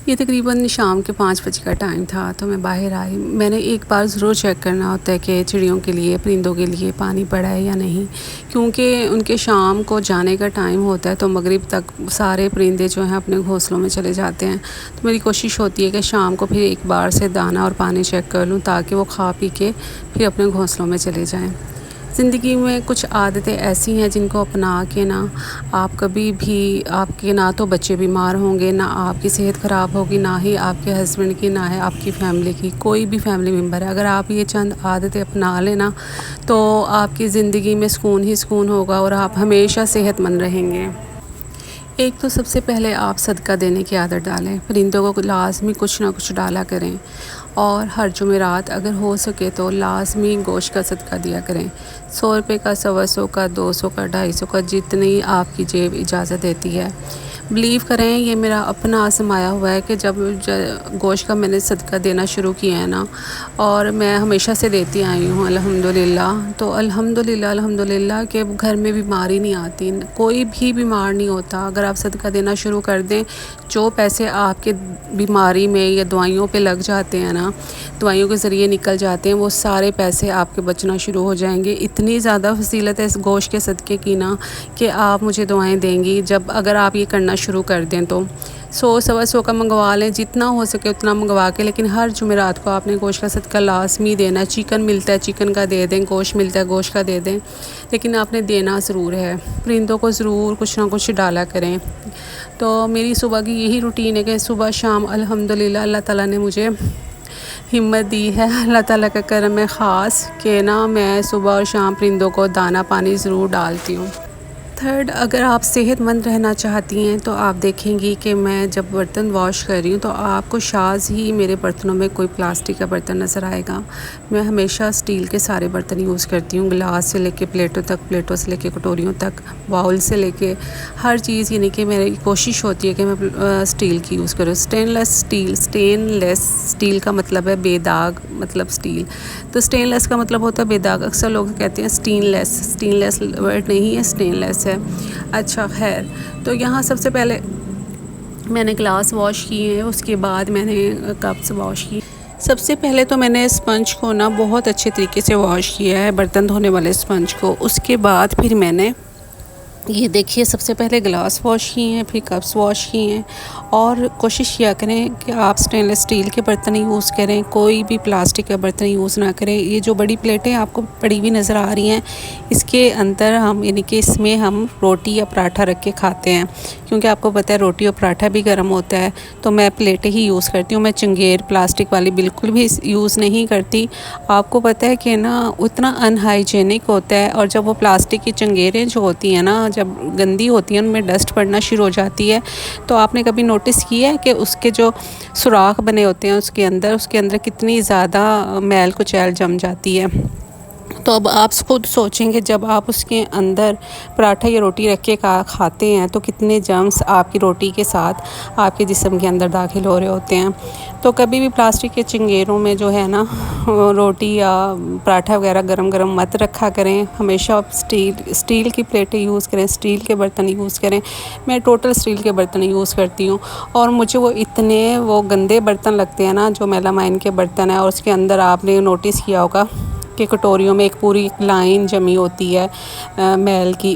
یہ تقریباً شام کے 5 بجے کا ٹائم تھا، تو میں باہر آئی۔ میں نے ایک بار ضرور چیک کرنا ہوتا ہے کہ چڑیوں کے لیے، پرندوں کے لیے پانی پڑا ہے یا نہیں، کیونکہ ان کے شام کو جانے کا ٹائم ہوتا ہے، تو مغرب تک سارے پرندے جو ہیں اپنے گھونسلوں میں چلے جاتے ہیں۔ تو میری کوشش ہوتی ہے کہ شام کو پھر ایک بار سے دانہ اور پانی چیک کر لوں، تاکہ وہ کھا پی کے پھر اپنے گھونسلوں میں چلے جائیں۔ زندگی میں کچھ عادتیں ایسی ہیں جن کو اپنا کے نہ آپ کبھی بھی، آپ کے نہ تو بچے بیمار ہوں گے، نہ آپ کی صحت خراب ہوگی، نہ ہی آپ کے ہسبینڈ کی، نہ ہے آپ کی فیملی کی، کوئی بھی فیملی ممبر ہے۔ اگر آپ یہ چند عادتیں اپنا لینا تو آپ کی زندگی میں سکون ہی سکون ہوگا اور آپ ہمیشہ صحت مند رہیں گے۔ ایک تو سب سے پہلے آپ صدقہ دینے کی عادت ڈالیں، پرندوں کو لازمی کچھ نہ کچھ ڈالا کریں، اور ہر جمعرات اگر ہو سکے تو لازمی گوشت کا صدقہ دیا کریں۔ 100 روپے کا، 125 کا، 200 کا، 250 کا، جتنی آپ کی جیب اجازت دیتی ہے۔ بلیو کریں، یہ میرا اپنا آزمایا ہوا ہے کہ جب گوشت کا میں نے صدقہ دینا شروع کیا ہے نا، اور میں ہمیشہ سے دیتی آئی ہوں الحمدللہ، تو الحمدللہ کہ گھر میں بیماری نہیں آتی، کوئی بھی بیمار نہیں ہوتا۔ اگر آپ صدقہ دینا شروع کر دیں، جو پیسے آپ کے بیماری میں یا دوائیوں پہ لگ جاتے ہیں نا، دوائیوں کے ذریعے نکل جاتے ہیں، وہ سارے پیسے آپ کے بچنا شروع ہو جائیں گے۔ اتنی زیادہ فضیلت ہے اس گوشت کے صدقے کی نا کہ آپ مجھے دعائیں دیں گی جب اگر آپ یہ کرنا شروع کر دیں تو۔ 100 کا منگوا لیں، جتنا ہو سکے اتنا منگوا کے، لیکن ہر جمعرات کو آپ نے گوشت کا صدقہ لازمی دینا ہے۔ چکن ملتا ہے چکن کا دے دیں، گوشت ملتا ہے گوشت کا دے دیں، لیکن آپ نے دینا ضرور ہے۔ پرندوں کو ضرور کچھ نہ کچھ ڈالا کریں۔ تو میری صبح کی یہی روٹین ہے کہ صبح شام الحمدللہ اللہ تعالیٰ نے مجھے ہمت دی ہے، اللہ تعالیٰ کا کرم ہے خاص کہ نا میں صبح اور شام پرندوں کو دانہ پانی ضرور ڈالتی ہوں۔ تھرڈ، اگر آپ صحت مند رہنا چاہتی ہیں تو آپ دیکھیں گی کہ میں جب برتن واش کر رہی ہوں تو آپ کو شاذ ہی میرے برتنوں میں کوئی پلاسٹک کا برتن نظر آئے گا۔ میں ہمیشہ سٹیل کے سارے برتن یوز کرتی ہوں، گلاس سے لے کے پلیٹوں تک، پلیٹوں سے لے کے کٹوریوں تک، باؤل سے لے کے ہر چیز، یعنی کہ میری کوشش ہوتی ہے کہ میں سٹیل کی یوز کروں۔ سٹین لیس سٹیل کا مطلب ہے بے داغ، مطلب سٹیل، تو سٹین لیس کا مطلب ہوتا ہے بے داغ۔ اکثر لوگ کہتے ہیں سٹین لیس ورڈ نہیں ہے، سٹین لیس ہے۔ اچھا خیر، تو یہاں سب سے پہلے میں نے گلاس واش کیے ہیں، اس کے بعد میں نے کپس واش کیے۔ سب سے پہلے تو میں نے اسپنج کو نا بہت اچھے طریقے سے واش کیا ہے، برتن دھونے والے اسپنج کو۔ اس کے بعد پھر میں نے یہ دیکھیے سب سے پہلے گلاس واش کیے ہیں، پھر کپس واش کیے ہیں، اور کوشش کیا کریں کہ آپ سٹین لیس اسٹیل کے برتن یوز کریں، کوئی بھی پلاسٹک کا برتن یوز نہ کریں۔ یہ جو بڑی پلیٹیں آپ کو پڑی ہوئی نظر آ رہی ہیں، اس کے اندر ہم، یعنی کہ اس میں ہم روٹی یا پراٹھا رکھ کے کھاتے ہیں، کیونکہ آپ کو پتہ ہے روٹی اور پراٹھا بھی گرم ہوتا ہے، تو میں پلیٹیں ہی یوز کرتی ہوں۔ میں چنگیر پلاسٹک والی بالکل بھی یوز نہیں کرتی۔ آپ کو پتہ ہے کہ نا اتنا ان ہائیجینک ہوتا ہے، اور جب وہ پلاسٹک کی چنگیریں جو ہوتی ہیں نا، جب گندی ہوتی ہیں، ان میں ڈسٹ پڑنا شروع ہو جاتی ہے، تو آپ نے کبھی نوٹس کیا ہے کہ اس کے جو سوراخ بنے ہوتے ہیں اس کے اندر کتنی زیادہ میل کچیل جم جاتی ہے۔ تو اب آپ خود سوچیں کہ جب آپ اس کے اندر پراٹھا یا روٹی رکھ کے کھاتے ہیں تو کتنے جرمز آپ کی روٹی کے ساتھ آپ کے جسم کے اندر داخل ہو رہے ہوتے ہیں۔ تو کبھی بھی پلاسٹک کے چنگیروں میں جو ہے نا روٹی یا پراٹھا وغیرہ گرم مت رکھا کریں، ہمیشہ اسٹیل کی پلیٹیں یوز کریں، اسٹیل کے برتن یوز کریں۔ میں ٹوٹل اسٹیل کے برتن یوز کرتی ہوں، اور مجھے وہ گندے برتن لگتے ہیں نا جو میلامائن کے برتن ہیں، اور اس کے اندر آپ نے نوٹس کیا ہوگا کہ کٹوریوں میں ایک پوری لائن جمی ہوتی ہے میل کی،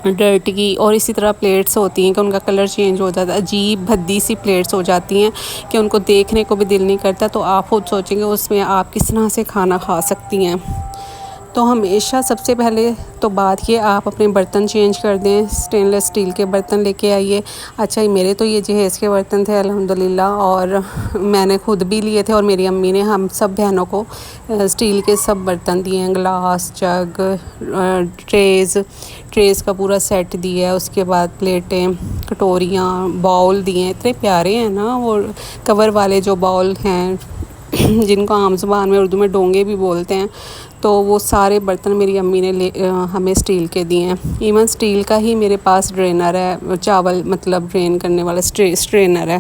ڈرٹ کی، اور اسی طرح پلیٹس ہوتی ہیں کہ ان کا کلر چینج ہو جاتا ہے، عجیب بھدی سی پلیٹس ہو جاتی ہیں کہ ان کو دیکھنے کو بھی دل نہیں کرتا۔ تو آپ خود سوچیں گے اس میں آپ کس طرح سے کھانا کھا سکتی ہیں۔ تو ہمیشہ سب سے پہلے تو بات یہ، آپ اپنے برتن چینج کر دیں، سٹین لیس اسٹیل کے برتن لے کے آئیے۔ اچھا میرے تو یہ جہیز کے برتن تھے الحمدللہ، اور میں نے خود بھی لیے تھے، اور میری امی نے ہم سب بہنوں کو اسٹیل کے سب برتن دیے ہیں، گلاس، جگ، ٹریز کا پورا سیٹ دیا ہے۔ اس کے بعد پلیٹیں، کٹوریاں، باؤل دیے ہیں، اتنے پیارے ہیں نا وہ کور والے جو باؤل ہیں جن کو عام زبان میں اردو میں ڈونگے بھی بولتے ہیں، تو وہ سارے برتن میری امی نے ہمیں اسٹیل کے دیے ہیں۔ ایون اسٹیل کا ہی میرے پاس ڈرینر ہے، چاول مطلب ڈرین کرنے والا اسٹرینر ہے،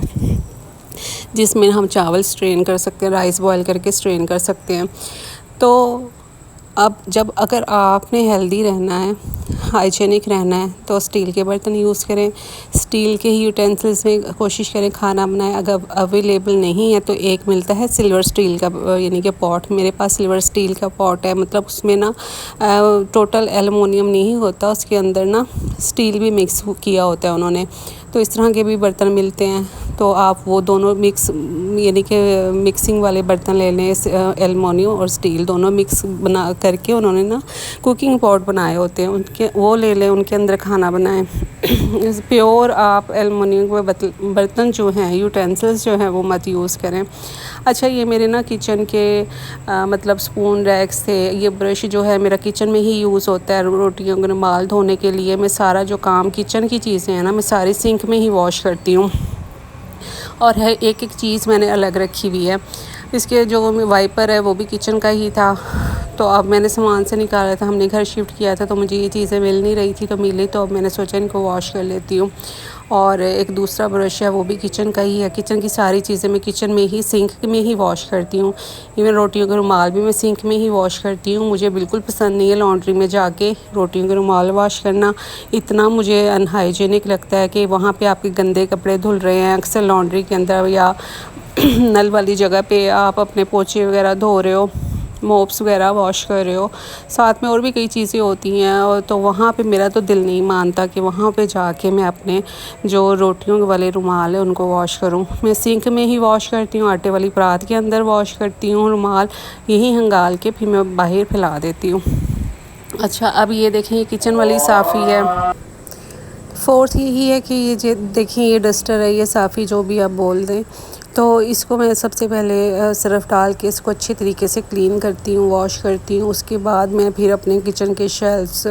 جس میں ہم چاول اسٹرین کر سکتے ہیں، رائس بوائل کر کے اسٹرین کر سکتے ہیں۔ تو اب جب اگر آپ نے ہیلدی رہنا ہے، ہائیجینک رہنا ہے، تو اسٹیل کے برتن یوز کریں، اسٹیل کے ہی یوٹینسلس میں کوشش کریں کھانا بنائیں۔ اگر اویلیبل نہیں ہے تو ایک ملتا ہے سلور اسٹیل کا، یعنی کہ پاٹ، میرے پاس سلور اسٹیل کا پاٹ ہے، مطلب اس میں نا ٹوٹل ایلومینیم نہیں ہوتا، اس کے اندر نا اسٹیل بھی مکس کیا ہوتا ہے انہوں نے، تو اس طرح کے بھی برتن ملتے ہیں۔ تو آپ وہ دونوں مکس، یعنی کہ مکسنگ والے برتن لے لیں، ایلومینیم اور اسٹیل دونوں مکس بنا کر کے انہوں نے نا کوکنگ پاٹ بنائے ہوتے ہیں، ان کے وہ لے لیں، ان کے اندر کھانا بنائیں۔ پیور آپ ایلومینیم کے برتن جو ہیں، یوٹینسلس جو ہیں، وہ مت یوز کریں۔ اچھا، یہ میرے نا کچن کے مطلب سپون ریکس تھے، یہ برش جو ہے میرا کچن میں ہی یوز ہوتا ہے روٹیوں کے رومال دھونے کے لیے۔ میں سارا جو کام کچن کی چیزیں ہیں نا، میں ساری سنک میں ہی واش کرتی ہوں، اور ایک ایک چیز میں نے الگ رکھی ہوئی ہے۔ اس کے جو وائپر ہے وہ بھی کچن کا ہی تھا، تو اب میں نے سامان سے نکالا تھا، ہم نے گھر شفٹ کیا تھا، تو مجھے یہ چیزیں مل نہیں رہی تھی، تو ملی، تو اب میں نے سوچا ان کو واش کر لیتی ہوں۔ اور ایک دوسرا برش ہے، وہ بھی کچن کا ہی ہے۔ کچن کی ساری چیزیں میں کچن میں ہی، سنک میں ہی واش کرتی ہوں۔ ایون روٹیوں کے رومال بھی میں سنک میں ہی واش کرتی ہوں۔ مجھے بالکل پسند نہیں ہے لانڈری میں جا کے روٹیوں کے رومال واش کرنا، اتنا مجھے ان ہائیجینک لگتا ہے کہ وہاں پہ آپ کے گندے کپڑے دھل رہے ہیں، اکثر لانڈری کے اندر یا نل والی جگہ پہ آپ اپنے پوچھے وغیرہ دھو رہے ہو، موپس وغیرہ واش کر رہے ہو، ساتھ میں اور بھی کئی چیزیں ہوتی ہیں، اور تو وہاں پہ میرا تو دل نہیں مانتا کہ وہاں پہ جا کے میں اپنے جو روٹیوں والے رومال ہیں ان کو واش کروں۔ میں سنک میں ہی واش کرتی ہوں، آٹے والی پرات کے اندر واش کرتی ہوں رومال، یہی ہنگال کے پھر میں باہر پھیلا دیتی ہوں۔ اچھا، اب یہ دیکھیں، یہ کچن والی صافی ہے۔ فورتھ یہی ہے کہ یہ دیکھیں، یہ ڈسٹر ہے، یہ صافی جو بھی آپ بول دیں، تو اس کو میں سب سے پہلے صرف ڈال کے اس کو اچھی طریقے سے کلین کرتی ہوں، واش کرتی ہوں۔ اس کے بعد میں پھر اپنے کچن کے شیلفس،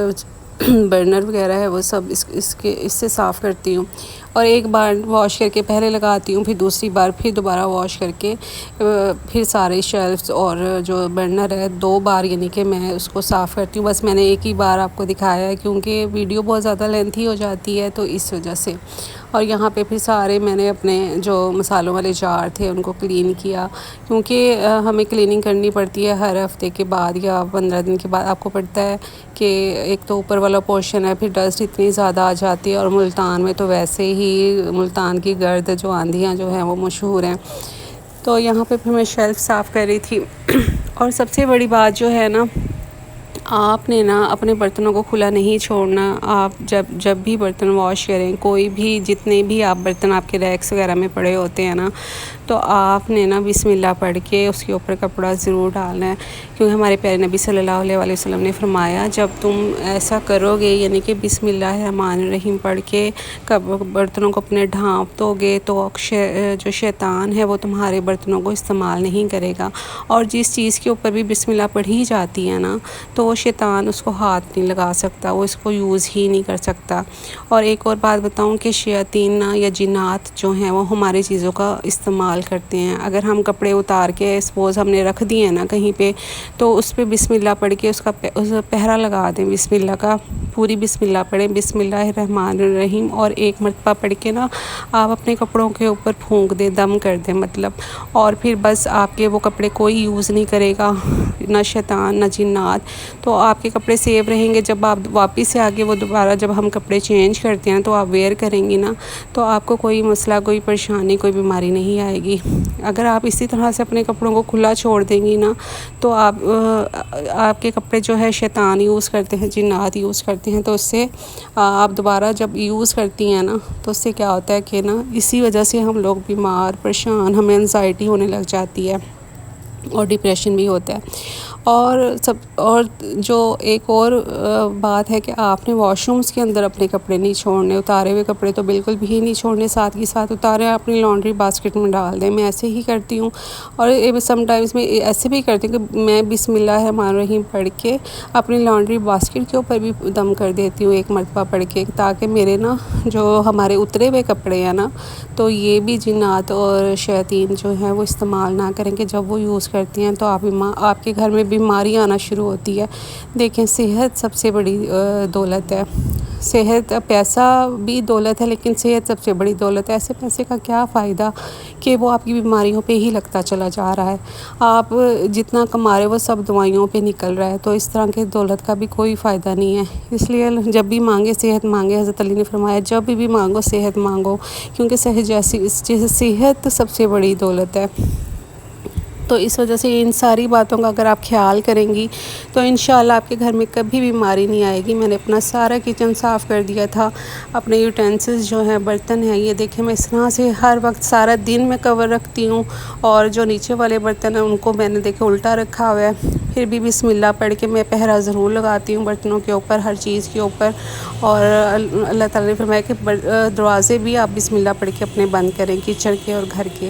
برنر وغیرہ ہے، وہ سب اس سے صاف کرتی ہوں، اور ایک بار واش کر کے پہلے لگاتی ہوں، پھر دوسری بار پھر دوبارہ واش کر کے پھر سارے شیلفس اور جو برنر ہے 2 بار، یعنی کہ میں اس کو صاف کرتی ہوں۔ بس میں نے ایک ہی بار آپ کو دکھایا ہے کیونکہ ویڈیو بہت زیادہ لینتھی ہو جاتی ہے، تو اس وجہ سے۔ اور یہاں پہ پھر سارے میں نے اپنے جو مسالوں والے جار تھے ان کو کلین کیا، کیونکہ ہمیں کلیننگ کرنی پڑتی ہے ہر ہفتے کے بعد یا 15 دن کے بعد۔ آپ کو پڑتا ہے کہ ایک تو اوپر والا پورشن ہے، پھر ڈسٹ اتنی زیادہ آ جاتی ہے، اور ملتان میں تو ویسے ہی ملتان کی گرد جو آندھیاں جو ہیں وہ مشہور ہیں۔ تو یہاں پہ پھر میں شیلف صاف کر رہی تھی۔ اور سب سے بڑی بات جو ہے نا، آپ نے نا اپنے برتنوں کو کھلا نہیں چھوڑنا۔ آپ جب بھی برتن واش کریں، کوئی بھی، جتنے بھی آپ برتن آپ کے ریکس وغیرہ میں پڑے ہوتے ہیں نا، تو آپ نے نا بسم اللہ پڑھ کے اس کے اوپر کپڑا ضرور ڈالنا ہے، کیونکہ ہمارے پیارے نبی صلی اللہ علیہ وسلم نے فرمایا، جب تم ایسا کرو گے، یعنی کہ بسم اللہ الرحمن الرحیم پڑھ کے برتنوں کو اپنے ڈھانپ دو گے، تو جو شیطان ہے وہ تمہارے برتنوں کو استعمال نہیں کرے گا، اور جس چیز کے اوپر بھی بسم اللہ پڑھی جاتی ہے نا، تو وہ شیطان اس کو ہاتھ نہیں لگا سکتا، وہ اس کو یوز ہی نہیں کر سکتا۔ اور ایک اور بات بتاؤں کہ شیاطین یا جنات جو ہیں وہ ہماری چیزوں کا استعمال کرتے ہیں۔ اگر ہم کپڑے اتار کے سپوز ہم نے رکھ دیے ہیں نا کہیں پہ، تو اس پہ بسم اللہ پڑھ کے اس کا پہرا لگا دیں، بسم اللہ کا پوری بسم اللہ پڑھیں، بسم اللہ الرحمن الرحیم، اور ایک مرتبہ پڑھ کے نا آپ اپنے کپڑوں کے اوپر پھونک دیں، دم کر دیں مطلب، اور پھر بس آپ کے وہ کپڑے کوئی یوز نہیں کرے گا، نہ شیطان نہ جنات، تو آپ کے کپڑے سیو رہیں گے۔ جب آپ واپس سے آگے وہ دوبارہ جب ہم کپڑے چینج کرتے ہیں تو آپ ویئر کریں گی نا، تو آپ کو کوئی مسئلہ، کوئی پریشانی، کوئی بیماری نہیں آئے گی۔ اگر آپ اسی طرح سے اپنے کپڑوں کو کھلا چھوڑ دیں گی نا، تو آپ کے کپڑے جو ہے شیطان یوز کرتے ہیں، جنات یوز کرتے ہیں، تو اس سے آپ دوبارہ جب یوز کرتی ہیں نا، تو اس سے کیا ہوتا ہے کہ نا اسی وجہ سے ہم لوگ بیمار، پریشان، ہمیں انزائٹی ہونے لگ جاتی ہے، اور ڈپریشن بھی ہوتا ہے۔ اور جو ایک اور بات ہے کہ آپ نے واش رومز کے اندر اپنے کپڑے نہیں چھوڑنے، اتارے ہوئے کپڑے تو بالکل بھی نہیں چھوڑنے، ساتھ ہی ساتھ اتارے اپنی لانڈری باسکٹ میں ڈال دیں۔ میں ایسے ہی کرتی ہوں، اور سم ٹائمز میں ایسے بھی کرتی ہوں کہ میں بسم اللہ الرحمن الرحیم پڑھ کے اپنی لانڈری باسکٹ کے اوپر بھی دم کر دیتی ہوں ایک مرتبہ پڑھ کے، تاکہ میرے نا جو ہمارے اترے ہوئے کپڑے ہیں نا، تو یہ بھی جنات اور شیاطین جو ہیں وہ استعمال نہ کریں، کہ جب وہ یوز کرتی ہیں تو آپ کے گھر میں بیماری آنا شروع ہوتی ہے۔ دیکھیں، صحت سب سے بڑی دولت ہے، صحت پیسہ بھی دولت ہے لیکن صحت سب سے بڑی دولت ہے۔ ایسے پیسے کا کیا فائدہ کہ وہ آپ کی بیماریوں پہ ہی لگتا چلا جا رہا ہے، آپ جتنا کما رہے وہ سب دوائیوں پہ نکل رہا ہے، تو اس طرح کے دولت کا بھی کوئی فائدہ نہیں ہے۔ اس لیے جب بھی مانگے صحت مانگے، حضرت علی نے فرمایا جب بھی مانگو صحت مانگو، کیونکہ صحت سب سے بڑی دولت ہے۔ تو اس وجہ سے ان ساری باتوں کا اگر آپ خیال کریں گی تو انشاءاللہ آپ کے گھر میں کبھی بیماری نہیں آئے گی۔ میں نے اپنا سارا کچن صاف کر دیا تھا، اپنے یوٹینسلز جو ہیں برتن ہیں، یہ دیکھیں میں اس طرح سے ہر وقت سارا دن میں کور رکھتی ہوں، اور جو نیچے والے برتن ہیں ان کو میں نے دیکھے الٹا رکھا ہوا ہے، پھر بھی بسم اللہ پڑھ کے میں پہرا ضرور لگاتی ہوں برتنوں کے اوپر، ہر چیز کے اوپر۔ اور اللہ تعالیٰ نے فرمایا کہ دروازے بھی آپ بسم اللہ پڑھ کے اپنے بند کریں، کچن کے اور گھر کے۔